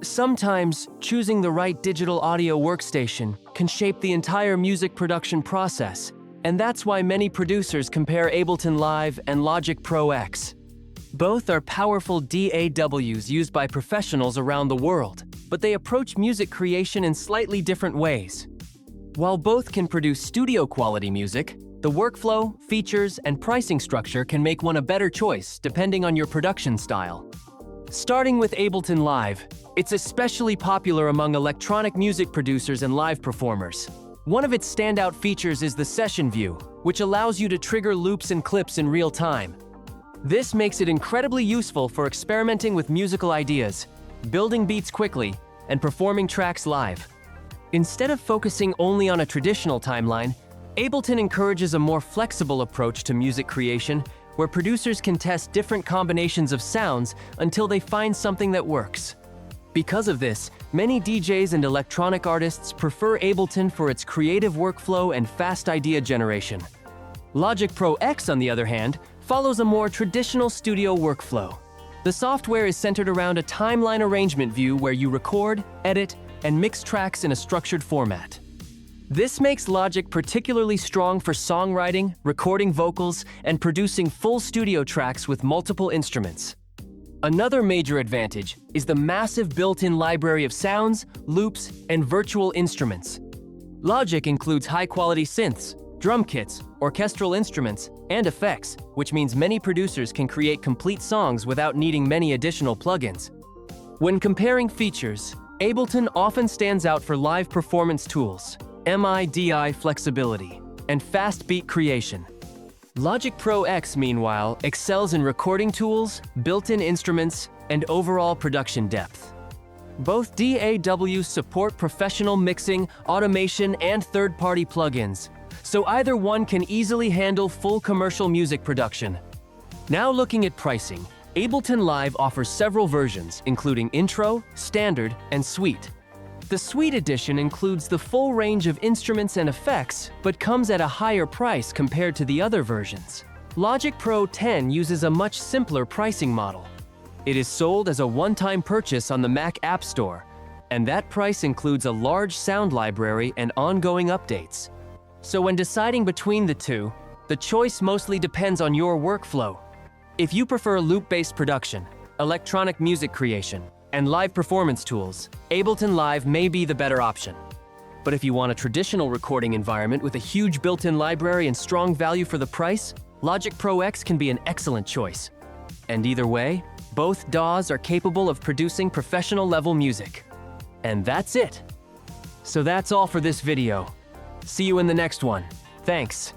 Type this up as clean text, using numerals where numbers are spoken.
Sometimes, choosing the right digital audio workstation can shape the entire music production process, and that's why many producers compare Ableton Live and Logic Pro X. Both are powerful DAWs used by professionals around the world, but they approach music creation in slightly different ways. While both can produce studio-quality music, the workflow, features, and pricing structure can make one a better choice depending on your production style. Starting with Ableton Live, it's especially popular among electronic music producers and live performers. One of its standout features is the session view, which allows you to trigger loops and clips in real time. This makes it incredibly useful for experimenting with musical ideas, building beats quickly, and performing tracks live. Instead of focusing only on a traditional timeline, Ableton encourages a more flexible approach to music creation, where producers can test different combinations of sounds until they find something that works. Because of this, many DJs and electronic artists prefer Ableton for its creative workflow and fast idea generation. Logic Pro X, on the other hand, follows a more traditional studio workflow. The software is centered around a timeline arrangement view where you record, edit, and mix tracks in a structured format. This makes Logic particularly strong for songwriting, recording vocals, and producing full studio tracks with multiple instruments. Another major advantage is the massive built-in library of sounds, loops, and virtual instruments. Logic includes high-quality synths, drum kits, orchestral instruments, and effects, which means many producers can create complete songs without needing many additional plugins. When comparing features, Ableton often stands out for live performance tools, MIDI flexibility, and fast beat creation. Logic Pro X, meanwhile, excels in recording tools, built-in instruments, and overall production depth. Both DAWs support professional mixing, automation, and third-party plugins, so either one can easily handle full commercial music production. Now looking at pricing, Ableton Live offers several versions, including Intro, Standard, and Suite. The Suite edition includes the full range of instruments and effects, but comes at a higher price compared to the other versions. Logic Pro 10 uses a much simpler pricing model. It is sold as a one-time purchase on the Mac App Store, and that price includes a large sound library and ongoing updates. So when deciding between the two, the choice mostly depends on your workflow. If you prefer loop-based production, electronic music creation, and live performance tools, Ableton Live may be the better option. But if you want a traditional recording environment with a huge built-in library and strong value for the price, Logic Pro X can be an excellent choice. And either way, both DAWs are capable of producing professional-level music. And that's it. So that's all for this video. See you in the next one. Thanks.